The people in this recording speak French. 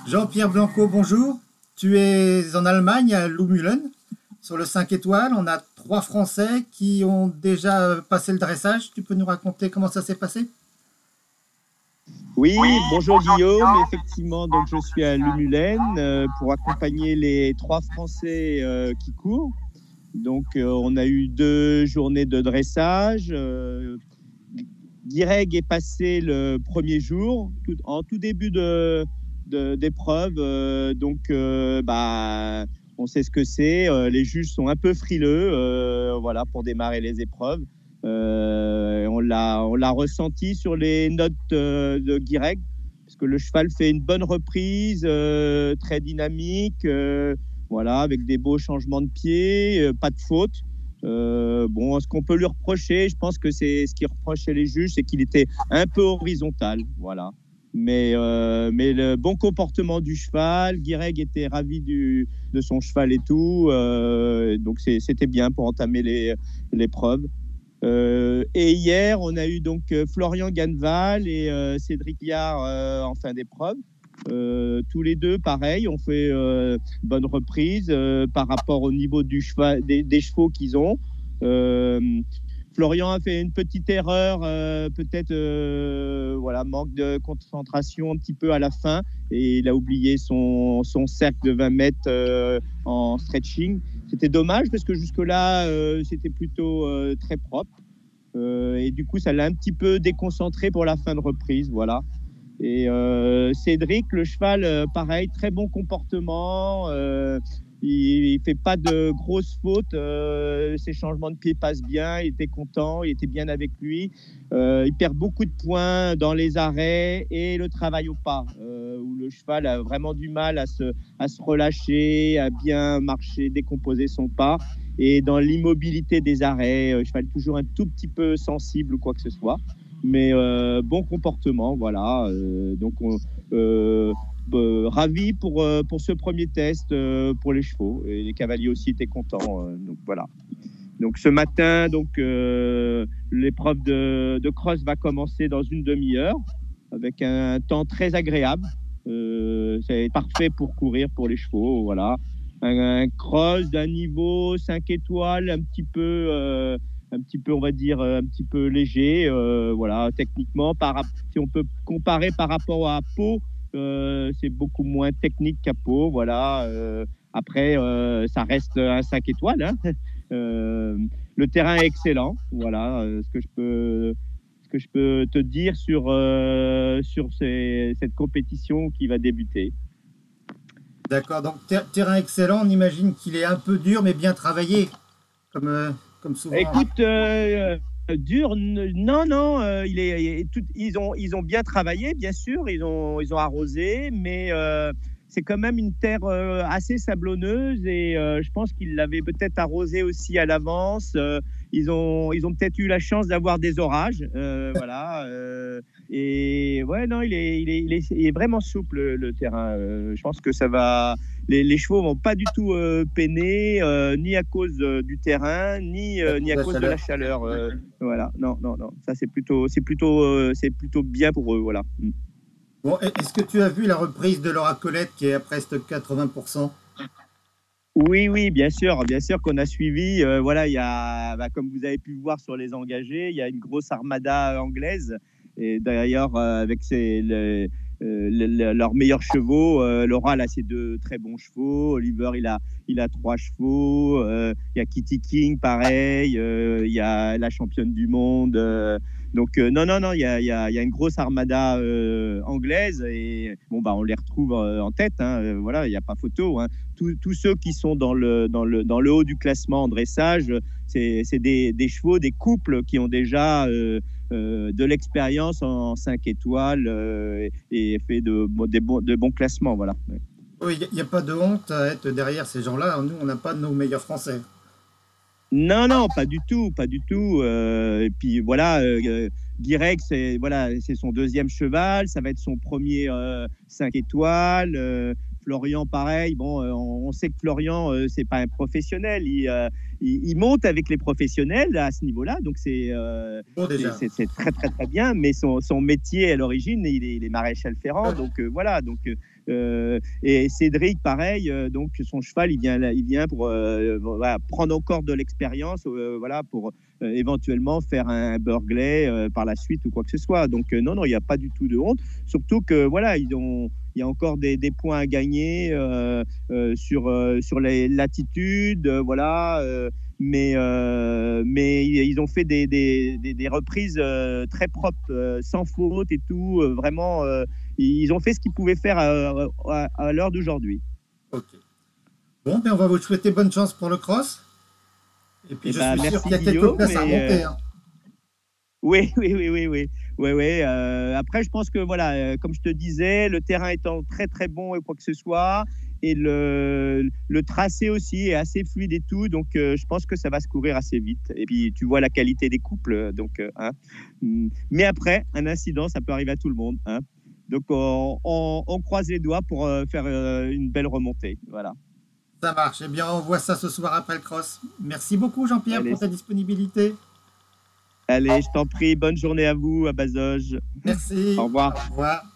Jean-Pierre Blanco, bonjour. Tu es en Allemagne, à Loumulen, sur le 5 étoiles. On a trois Français qui ont déjà passé le dressage. Tu peux nous raconter comment ça s'est passé? Oui, bonjour Guillaume. Effectivement, donc je suis à Lumulen pour accompagner les trois Français qui courent. Donc, on a eu 2 journées de dressage. Guireg est passé le premier jour, en tout début d'épreuve. On sait ce que c'est. Les juges sont un peu frileux, voilà, pour démarrer les épreuves. On l'a ressenti sur les notes de Guireg, parce que le cheval fait une bonne reprise, très dynamique, voilà, avec des beaux changements de pied, pas de faute. Ce qu'on peut lui reprocher, je pense que c'est ce qu'ils reprochaient les juges, c'est qu'il était un peu horizontal, voilà. Mais le bon comportement du cheval, Guireg était ravi de son cheval et tout, donc c'était bien pour entamer l'épreuve. Et hier, on a eu donc Florian Ganneval et Cédric Liard en fin d'épreuve. Tous les deux, pareil, ont fait bonne reprise par rapport au niveau du cheval, des chevaux qu'ils ont. Florian a fait une petite erreur, peut-être manque de concentration un petit peu à la fin, et il a oublié son cercle de 20 mètres en stretching. C'était dommage parce que jusque-là, c'était plutôt très propre. Et du coup, ça l'a un petit peu déconcentré pour la fin de reprise, voilà. Et Cédric, le cheval, pareil, très bon comportement. Il fait pas de grosses fautes. Ses changements de pied passent bien. Il était content. Il était bien avec lui. Il perd beaucoup de points dans les arrêts et le travail au pas, où le cheval a vraiment du mal à se relâcher, à bien marcher, décomposer son pas. Et dans l'immobilité des arrêts, le cheval est toujours un tout petit peu sensible ou quoi que ce soit. Mais bon comportement, voilà. Ravi pour ce premier test pour les chevaux, et les cavaliers aussi étaient contents, donc voilà. Donc ce matin, l'épreuve de cross va commencer dans une demi-heure avec un temps très agréable. C'est parfait pour courir pour les chevaux, voilà. Un cross d'un niveau 5 étoiles, un petit peu, on va dire, un petit peu léger, voilà, techniquement. Si on peut comparer par rapport à Pau, c'est beaucoup moins technique qu'à Pau, voilà. Après, ça reste un 5 étoiles, hein. Le terrain est excellent, voilà. Ce que je peux te dire sur cette compétition qui va débuter. D'accord, donc terrain excellent, on imagine qu'il est un peu dur mais bien travaillé, comme souvent. Écoute, dur, non, ils ont bien travaillé, bien sûr, ils ont arrosé, mais c'est quand même une terre assez sablonneuse, et je pense qu'ils l'avaient peut-être arrosé aussi à l'avance. Ils ont peut-être eu la chance d'avoir des orages, voilà. Et ouais, non, il est vraiment souple, le terrain. Je pense que ça va. Les chevaux vont pas du tout peiner, ni à cause du terrain, ni à cause de la chaleur. Voilà, non. Ça c'est plutôt bien pour eux, voilà. Bon, est-ce que tu as vu la reprise de Laura Colette qui est à presque 80%? Oui, bien sûr qu'on a suivi. Voilà, il y a, comme vous avez pu voir sur les engagés, il y a une grosse armada anglaise. Et d'ailleurs, avec leurs meilleurs chevaux, Laura, là, c'est 2 très bons chevaux. Oliver, il a 3 chevaux. Il y a Kitty King, pareil. Il y a la championne du monde. Non, il y a une grosse armada anglaise, et on les retrouve en tête, hein, voilà, il n'y a pas photo, hein. Tous ceux qui sont dans le haut du classement en dressage, c'est des chevaux, des couples qui ont déjà de l'expérience en 5 étoiles et fait de bons classements, voilà. Oui, il n'y a pas de honte à être derrière ces gens-là. Nous, on n'a pas nos meilleurs Français. Non, pas du tout. Et puis voilà, Guirec, c'est son 2e cheval, ça va être son premier 5 étoiles. Florian, pareil. Bon, on sait que Florian, c'est pas un professionnel. il monte avec les professionnels à ce niveau-là, donc c'est très très très bien. Mais son métier à l'origine, il est maréchal ferrant, donc voilà. Donc et Cédric, pareil. Donc son cheval, il vient pour voilà, prendre encore de l'expérience, voilà, pour éventuellement faire un Burghley par la suite ou quoi que ce soit. Donc non, il n'y a pas du tout de honte. Surtout que voilà, il y a encore des points à gagner sur les latitudes, voilà. Mais ils ont fait des reprises très propres, sans faute et tout. Vraiment, ils ont fait ce qu'ils pouvaient faire à l'heure d'aujourd'hui. Ok. Bon, ben on va vous souhaiter bonne chance pour le cross. Et puis je suis sûr qu'il y a quelques places à remonter. Hein. Oui. Après, je pense que voilà, comme je te disais, le terrain étant très très bon et quoi que ce soit, et le tracé aussi est assez fluide et tout, donc je pense que ça va se courir assez vite. Et puis tu vois la qualité des couples, donc hein. Mais après, un incident, ça peut arriver à tout le monde, hein. Donc on croise les doigts pour faire une belle remontée, voilà. Ça marche. Eh bien, on voit ça ce soir après le cross. Merci beaucoup, Jean-Pierre, pour ta disponibilité. Allez, je t'en prie. Bonne journée à vous, à Bazoges. Merci. Au revoir. Au revoir.